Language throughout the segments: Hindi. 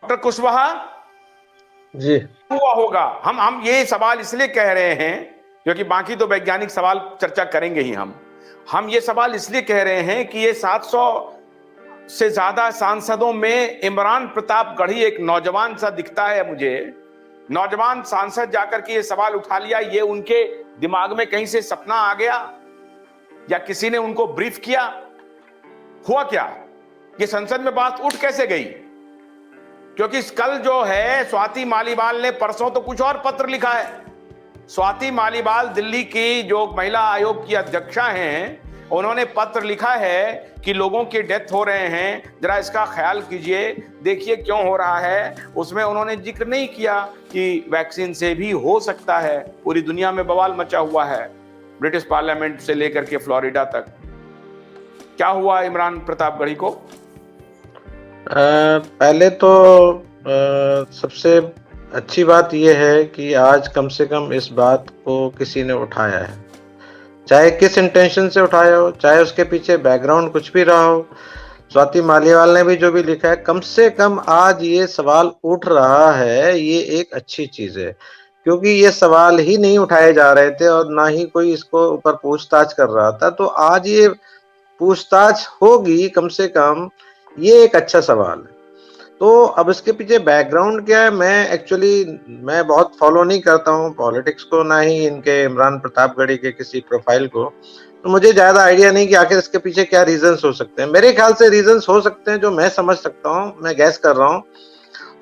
डॉक्टर कुशवाहा जी हुआ होगा। हम ये सवाल इसलिए कह रहे हैं क्योंकि बाकी तो वैज्ञानिक सवाल चर्चा करेंगे ही। हम ये सवाल इसलिए कह रहे हैं कि ये 700 से ज्यादा सांसदों में इमरान प्रताप गढ़ी एक नौजवान सा दिखता है मुझे। नौजवान सांसद जाकर के ये सवाल उठा लिया, ये उनके दिमाग में कहीं से सपना आ गया या किसी ने उनको ब्रीफ किया? हुआ क्या? ये संसद में बात उठ कैसे गई? क्योंकि कल जो है स्वाति मालीवाल ने, परसों तो कुछ और पत्र लिखा है। स्वाति मालीवाल दिल्ली की जो महिला आयोग की अध्यक्षा हैं, उन्होंने पत्र लिखा है कि लोगों की डेथ हो रहे हैं, जरा इसका ख्याल कीजिए, देखिए क्यों हो रहा है। उसमें उन्होंने जिक्र नहीं किया कि वैक्सीन से भी हो सकता है। पूरी दुनिया में बवाल मचा हुआ है, ब्रिटिश पार्लियामेंट से लेकर के फ्लोरिडा तक। क्या हुआ इमरान प्रताप गढ़ी को? पहले तो सबसे अच्छी बात यह है कि आज कम से कम इस बात को किसी ने उठाया है, चाहे किस इंटेंशन से उठाया हो, चाहे उसके पीछे बैकग्राउंड कुछ भी रहा हो। स्वाति मालीवाल ने भी जो भी लिखा है, कम से कम आज ये सवाल उठ रहा है, ये एक अच्छी चीज है। क्योंकि ये सवाल ही नहीं उठाए जा रहे थे और ना ही कोई इसको ऊपर पूछताछ कर रहा था, तो आज ये पूछताछ होगी कम से कम, ये एक अच्छा सवाल है। तो अब इसके पीछे बैकग्राउंड क्या है, मैं बहुत फॉलो नहीं करता हूँ पॉलिटिक्स को, ना ही इनके इमरान प्रतापगढ़ी के किसी प्रोफाइल को, तो मुझे ज्यादा आइडिया नहीं कि आखिर इसके पीछे क्या रीजंस हो सकते हैं। मेरे ख्याल से रीजंस हो सकते हैं जो मैं समझ सकता हूँ, मैं गैस कर रहा हूँ।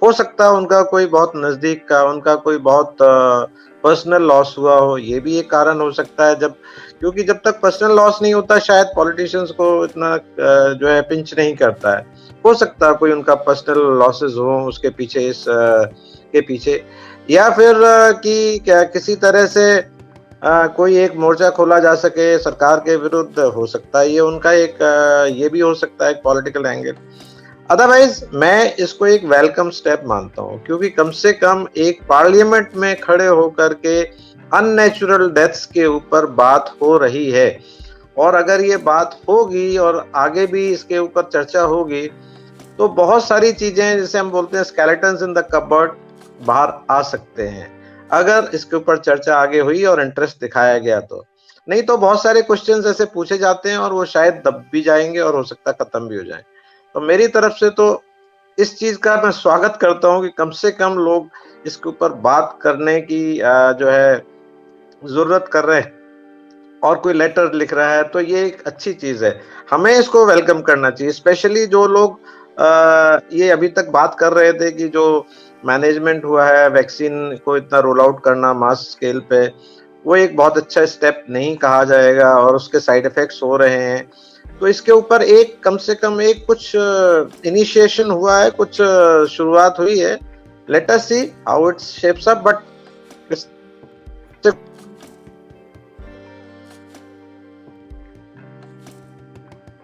हो सकता है उनका कोई बहुत नजदीक का, उनका कोई बहुत पर्सनल लॉस हुआ हो, ये भी एक कारण हो सकता है। क्योंकि जब तक पर्सनल लॉस नहीं होता, शायद पॉलिटिशियंस को इतना जो है पिंच नहीं करता है। हो सकता है कोई उनका पर्सनल लॉसेस हो उसके पीछे, इस के पीछे, या फिर कि क्या किसी तरह से कोई एक मोर्चा खोला जा सके सरकार के विरुद्ध, हो सकता है ये उनका एक ये भी हो सकता है एक पॉलिटिकल एंगल। अदरवाइज मैं इसको एक वेलकम स्टेप मानता हूँ, क्योंकि कम से कम एक पार्लियामेंट में खड़े होकर के अननेचुरल डेथ्स के ऊपर बात हो रही है, और अगर ये बात होगी और आगे भी इसके ऊपर चर्चा होगी, तो बहुत सारी चीजें, जैसे हम बोलते हैं स्केलेटन्स इन द कबर्ड, बाहर आ सकते हैं अगर इसके ऊपर चर्चा आगे हुई और इंटरेस्ट दिखाया गया। तो नहीं तो बहुत सारे क्वेश्चंस ऐसे पूछे जाते हैं और वो शायद दब भी जाएंगे और हो सकता है खत्म भी हो जाए। तो मेरी तरफ से तो इस चीज का मैं स्वागत करता हूँ कि कम से कम लोग इसके ऊपर बात करने की जो है जरूरत कर रहे हैं, और कोई लेटर लिख रहा है, तो ये एक अच्छी चीज है, हमें इसको वेलकम करना चाहिए। स्पेशली जो लोग ये अभी तक बात कर रहे थे कि जो मैनेजमेंट हुआ है वैक्सीन को इतना रोल आउट करना मास स्केल पे, वो एक बहुत अच्छा स्टेप नहीं कहा जाएगा और उसके साइड इफेक्ट्स हो रहे हैं। तो इसके ऊपर एक कम से कम एक कुछ इनिशिएशन हुआ है, कुछ शुरुआत हुई है। Let us see how it shapes up, but